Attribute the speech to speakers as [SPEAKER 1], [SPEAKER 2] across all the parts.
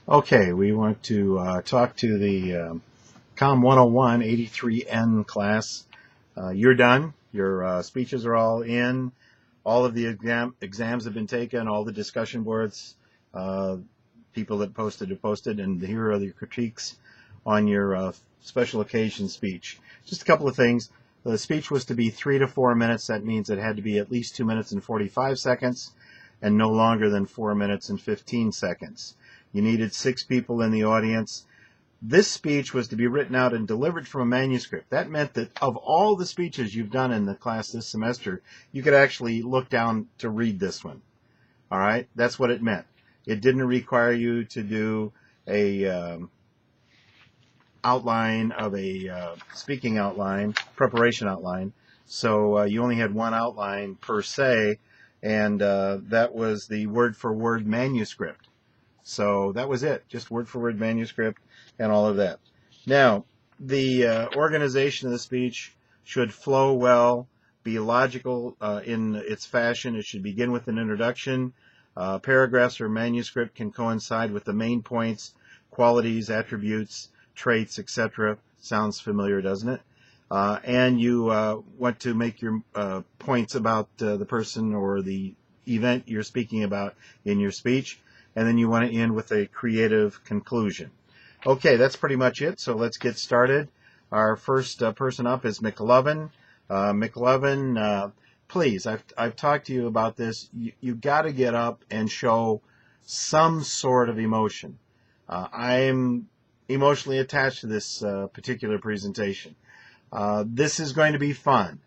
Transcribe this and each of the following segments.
[SPEAKER 1] Okay, we want to talk to the COMM 101 83N class. You're done. Your speeches are all in. All of the exams have been taken. All the discussion boards, uh, people that posted have posted, and here are the critiques on your special occasion speech. Just a couple of things. The speech was to be 3 to 4 minutes. That means it had to be at least 2 minutes and 45 seconds and no longer than 4 minutes and 15 seconds. You needed 6 people in the audience. This speech was to be written out and delivered from a manuscript. That meant that of all the speeches you've done in the class this semester, you could actually look down to read this one. All right? That's what it meant. It didn't require you to do a outline of a speaking outline, preparation outline. So you only had one outline per se, and that was the word-for-word manuscript. So that was it, just word-for-word manuscript and all of that. Now, the organization of the speech should flow well, be logical in its fashion. It should begin with an introduction. Paragraphs or manuscript can coincide with the main points, qualities, attributes, traits, etc. Sounds familiar, doesn't it? And you want to make your points about the person or the event you're speaking about in your speech, and then you want to end with a creative conclusion. Okay, that's pretty much it, so let's get started. Our first person up is McLovin. McLovin, please, I've talked to you about this. You got to get up and show some sort of emotion. I'm emotionally attached to this particular presentation. This is going to be fun.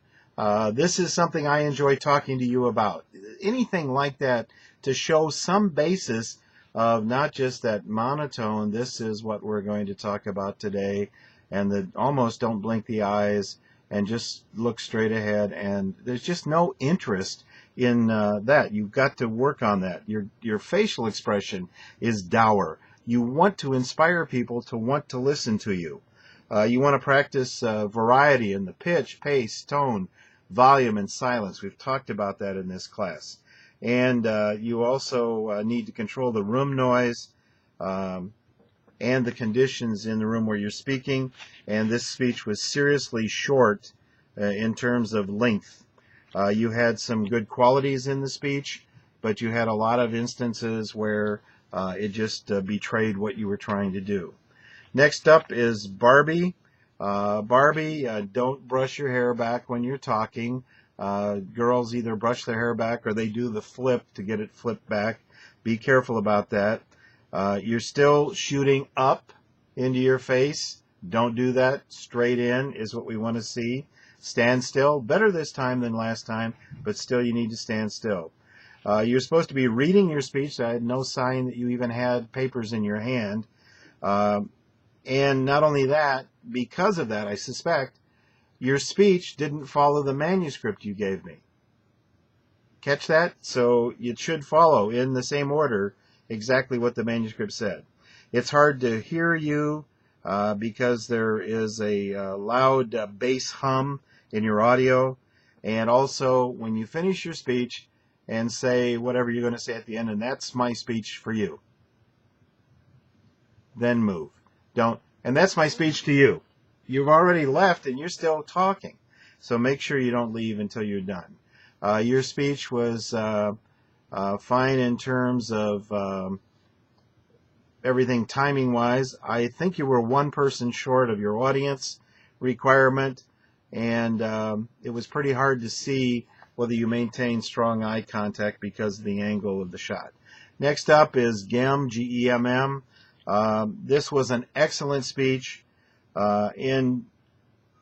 [SPEAKER 1] This is something I enjoy talking to you about. Anything like that to show some basis of not just that monotone, this is what we're going to talk about today, and that almost don't blink the eyes and just look straight ahead, and there's just no interest in that. You've got to work on that. Your facial expression is dour. You want to inspire people to want to listen to you. You want to practice variety in the pitch, pace, tone, volume, and silence. We've talked about that in this class. And you also need to control the room noise and the conditions in the room where you're speaking. And this speech was seriously short in terms of length. You had some good qualities in the speech, but you had a lot of instances where it just betrayed what you were trying to do. Next up is Barbie. Barbie, don't brush your hair back when you're talking. Girls either brush their hair back or they do the flip to get it flipped back. Be careful about that. You're still shooting up into your face. Don't do that. Straight in is what we want to see. Stand still. Better this time than last time, but still you need to stand still. You're supposed to be reading your speech. I had no sign that you even had papers in your hand. And not only that, because of that, I suspect, your speech didn't follow the manuscript you gave me. Catch that? So it should follow in the same order exactly what the manuscript said. It's hard to hear you because there is a loud bass hum in your audio. And also, when you finish your speech and say whatever you're going to say at the end, and that's my speech for you, then move. Don't. And that's my speech to you. You've already left and you're still talking. So make sure you don't leave until you're done. Your speech was fine in terms of everything timing-wise. I think you were one person short of your audience requirement, and it was pretty hard to see whether you maintained strong eye contact because of the angle of the shot. Next up is GEMM, G-E-M-M. This was an excellent speech, and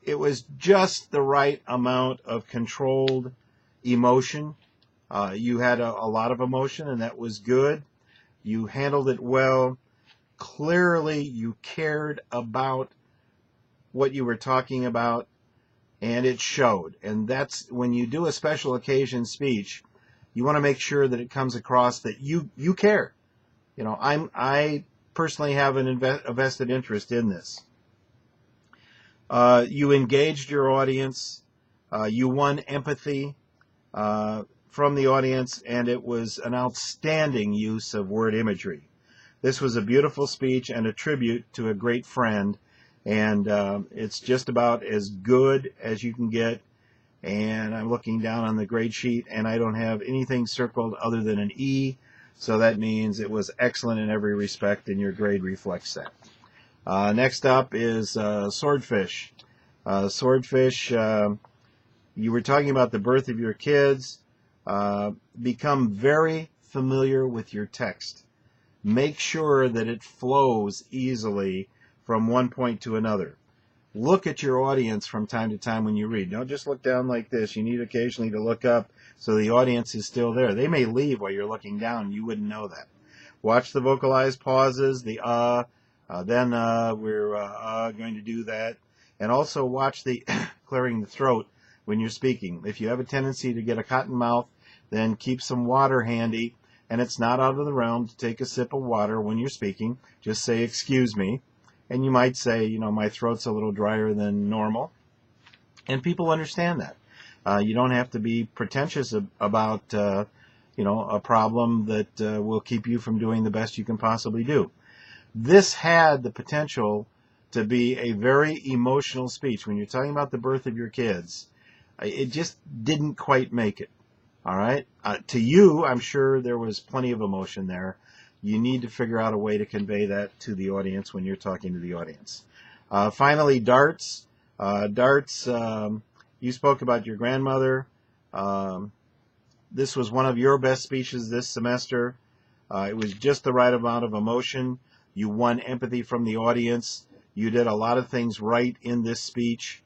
[SPEAKER 1] it was just the right amount of controlled emotion. You had a lot of emotion, and that was good. You handled it well. Clearly, you cared about what you were talking about, and it showed. And that's when you do a special occasion speech, you want to make sure that it comes across that you care. You know, I personally have a vested interest in this. You engaged your audience. You won empathy from the audience, and it was an outstanding use of word imagery. This was a beautiful speech and a tribute to a great friend, and it's just about as good as you can get. And I'm looking down on the grade sheet, and I don't have anything circled other than an E, so that means it was excellent in every respect, and your grade reflects that. Next up is swordfish. Swordfish, you were talking about the birth of your kids. Become very familiar with your text. Make sure that it flows easily from one point to another. Look at your audience from time to time when you read. Don't just look down like this. You need occasionally to look up so the audience is still there. They may leave while you're looking down. You wouldn't know that. Watch the vocalized pauses, the then we're going to do that. And also watch the clearing the throat when you're speaking. If you have a tendency to get a cotton mouth, then keep some water handy. And it's not out of the realm to take a sip of water when you're speaking. Just say, "Excuse me." And you might say, my throat's a little drier than normal. And people understand that. You don't have to be pretentious about, a problem that will keep you from doing the best you can possibly do. This had the potential to be a very emotional speech. When you're talking about the birth of your kids, it just didn't quite make it. All right? To you, I'm sure there was plenty of emotion there. You need to figure out a way to convey that to the audience when you're talking to the audience. Finally, darts. You spoke about your grandmother. This was one of your best speeches this semester. It was just the right amount of emotion. You won empathy from the audience. You did a lot of things right in this speech.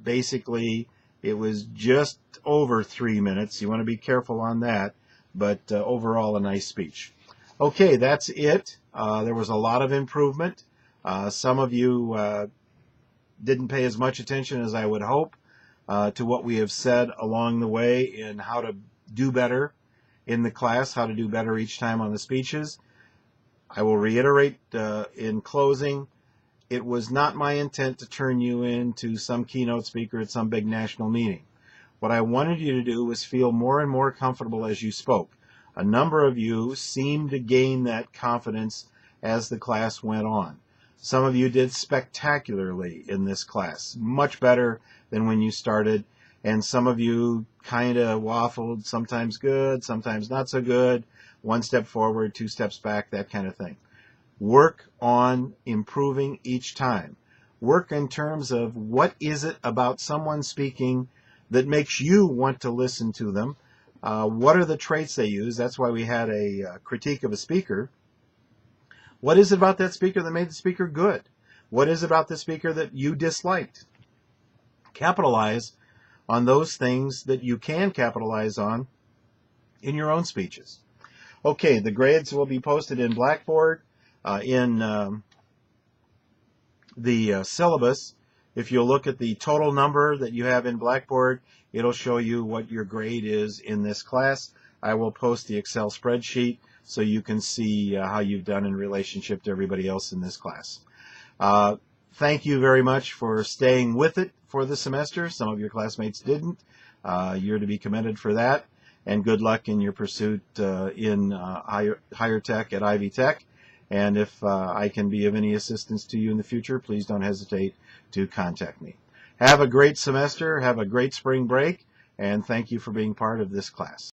[SPEAKER 1] Basically, it was just over 3 minutes. You want to be careful on that. But overall, a nice speech. Okay, that's it. There was a lot of improvement. Some of you didn't pay as much attention as I would hope to what we have said along the way in how to do better in the class, how to do better each time on the speeches. I will reiterate in closing, it was not my intent to turn you into some keynote speaker at some big national meeting. What I wanted you to do was feel more and more comfortable as you spoke. A number of you seemed to gain that confidence as the class went on. Some of you did spectacularly in this class, much better than when you started, and some of you kind of waffled, sometimes good, sometimes not so good, 1 step forward, 2 steps back, that kind of thing. Work on improving each time. Work in terms of what is it about someone speaking that makes you want to listen to them. What are the traits they use? That's why we had a critique of a speaker. What is it about that speaker that made the speaker good? What is it about the speaker that you disliked? Capitalize on those things that you can capitalize on in your own speeches. Okay, the grades will be posted in Blackboard in the syllabus. If you look at the total number that you have in Blackboard, it'll show you what your grade is in this class. I will post the Excel spreadsheet so you can see how you've done in relationship to everybody else in this class. Thank you very much for staying with it for the semester. Some of your classmates didn't. You're to be commended for that. And good luck in your pursuit in higher tech at Ivy Tech. And if I can be of any assistance to you in the future, please don't hesitate to contact me. Have a great semester, have a great spring break, and thank you for being part of this class.